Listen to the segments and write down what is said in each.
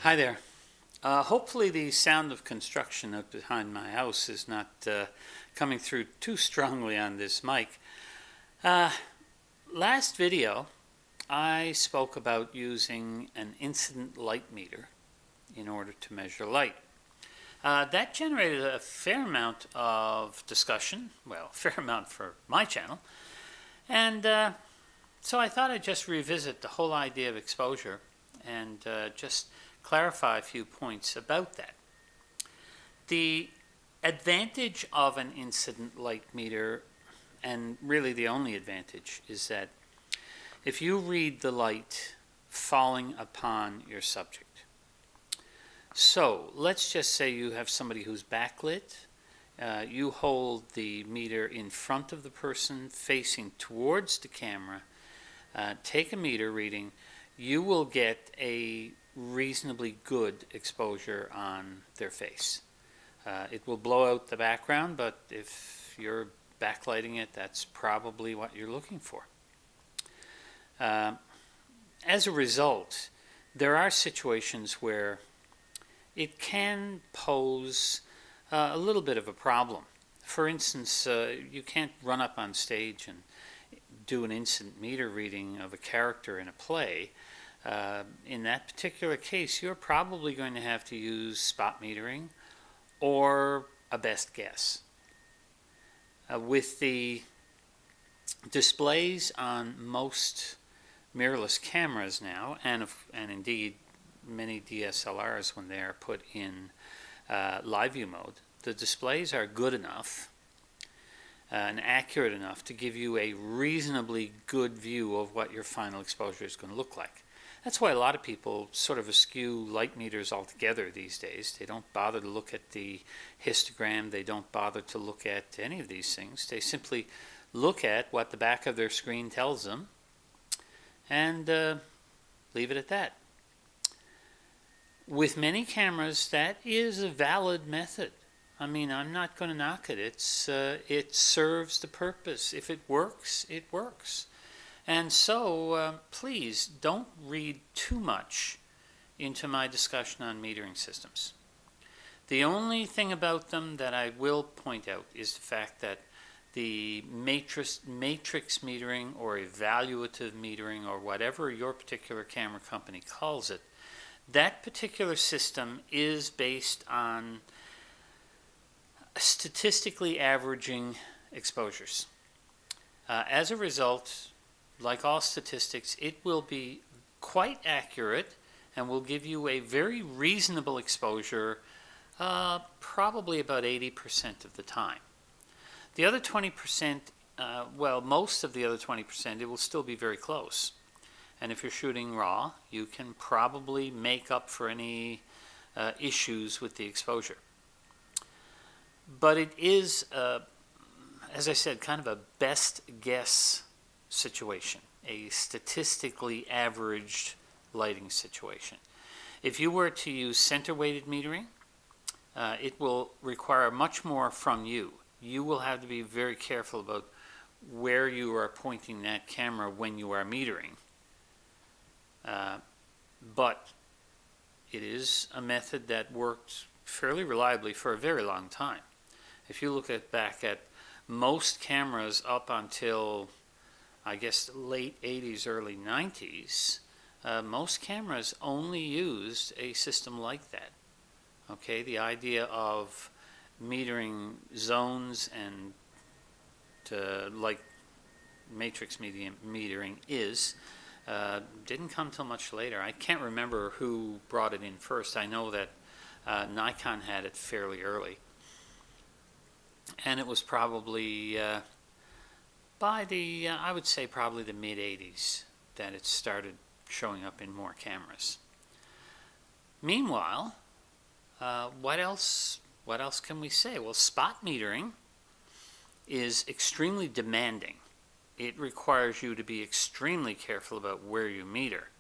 Hi there. Hopefully the sound of construction up behind my house is not coming through too strongly on this mic. Uh, Last video, I spoke about using an incident light meter in order to measure light. That generated a fair amount of discussion, well, a fair amount for my channel, and so I thought I'd just revisit the whole idea of exposure and just clarify a few points about that. The advantage of an incident light meter, and really the only advantage, is that if you read the light falling upon your subject, so let's just say you have somebody who's backlit, you hold the meter in front of the person facing towards the camera, take a meter reading, you will get a reasonably good exposure on their face. It will blow out the background, but if you're backlighting it, that's probably what you're looking for. As a result, there are situations where it can pose a little bit of a problem. For instance, you can't run up on stage and do an instant meter reading of a character in a play. In that particular case, you're probably going to have to use spot metering or a best guess. With the displays on most mirrorless cameras now, and indeed many DSLRs when they are put in live view mode, the displays are good enough and accurate enough to give you a reasonably good view of what your final exposure is going to look like. That's why a lot of people sort of eschew light meters altogether these days. They don't bother to look at the histogram. They don't bother to look at any of these things. They simply look at what the back of their screen tells them and leave it at that. With many cameras, that is a valid method. I mean, I'm not going to knock it. It serves the purpose. If it works, it works. And so, please don't read too much into my discussion on metering systems. The only thing about them that I will point out is the fact that the matrix metering or evaluative metering or whatever your particular camera company calls it, that particular system is based on statistically averaging exposures. As a result, like all statistics, it will be quite accurate and will give you a very reasonable exposure, probably about 80% of the time. The other 20%, most of the other 20%, it will still be very close. And if you're shooting RAW, you can probably make up for any issues with the exposure. But it is, as I said, kind of a best guess situation, a statistically averaged lighting situation. If you were to use center-weighted metering, it will require much more from you. You will have to be very careful about where you are pointing that camera when you are metering. But it is a method that worked fairly reliably for a very long time. If you look back at most cameras up until, I guess, late 80s, early 90s, most cameras only used a system like that. Okay, the idea of metering zones and like matrix metering didn't come till much later. I can't remember who brought it in first. I know that Nikon had it fairly early. And it was probably by the, I would say probably the mid-80s that it started showing up in more cameras. Meanwhile, what else can we say? Well, spot metering is extremely demanding. It requires you to be extremely careful about where you meter.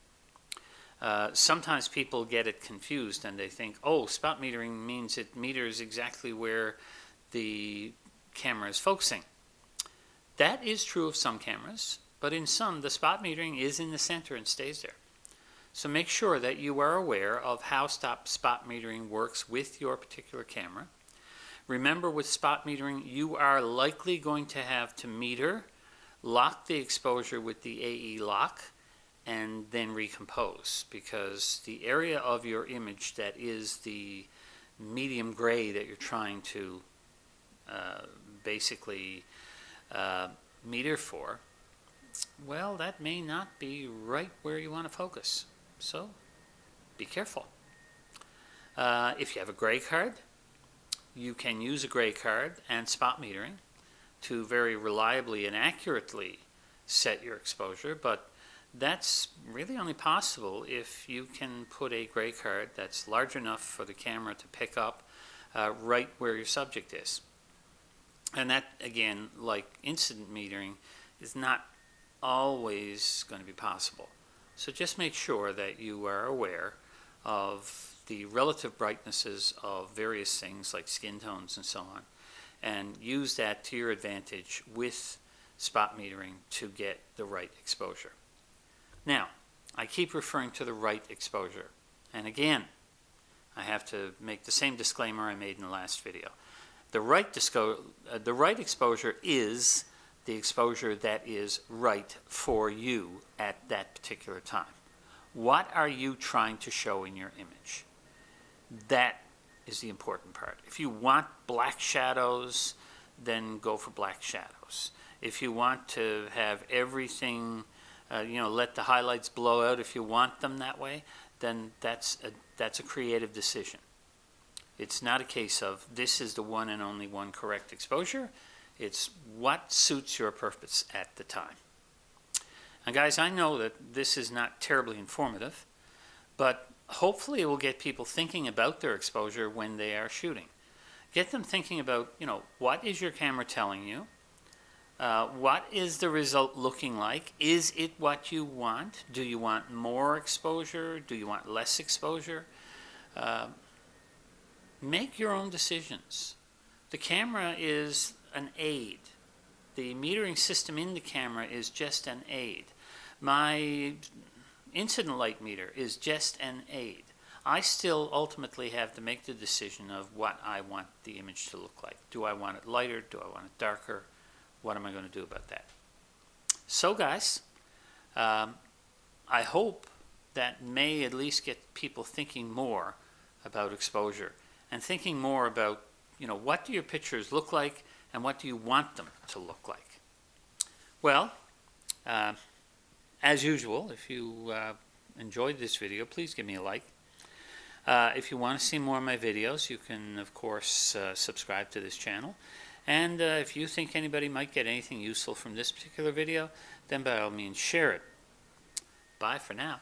Sometimes people get it confused and they think, oh, spot metering means it meters exactly where the camera is focusing. That is true of some cameras, but in some, the spot metering is in the center and stays there. So make sure that you are aware of how spot metering works with your particular camera. Remember, with spot metering, you are likely going to have to meter, lock the exposure with the AE lock, and then recompose, because the area of your image that is the medium gray that you're trying to basically meter for, well, that may not be right where you want to focus. So be careful. If you have a gray card, you can use a gray card and spot metering to very reliably and accurately set your exposure, but that's really only possible if you can put a gray card that's large enough for the camera to pick up right where your subject is. And that, again, like incident metering, is not always going to be possible. So just make sure that you are aware of the relative brightnesses of various things like skin tones and so on, and use that to your advantage with spot metering to get the right exposure. Now, I keep referring to the right exposure, and again, I have to make the same disclaimer I made in the last video. The right exposure is the exposure that is right for you at that particular time. What are you trying to show in your image? That is the important part. If you want black shadows, then go for black shadows. If you want to have everything, let the highlights blow out if you want them that way, then that's a creative decision. It's not a case of this is the one and only one correct exposure. It's what suits your purpose at the time. And guys, I know that this is not terribly informative, but hopefully it will get people thinking about their exposure when they are shooting. Get them thinking about, what is your camera telling you? What is the result looking like? Is it what you want? Do you want more exposure? Do you want less exposure? Make your own decisions. The camera is an aid. The metering system in the camera is just an aid. My incident light meter is just an aid. I still ultimately have to make the decision of what I want the image to look like. Do I want it lighter? Do I want it darker? What am I going to do about that? So guys, I hope that may at least get people thinking more about exposure and thinking more about, what do your pictures look like and what do you want them to look like? Well, as usual, if you enjoyed this video, please give me a like. If you want to see more of my videos, you can, of course, subscribe to this channel. And if you think anybody might get anything useful from this particular video, then by all means share it. Bye for now.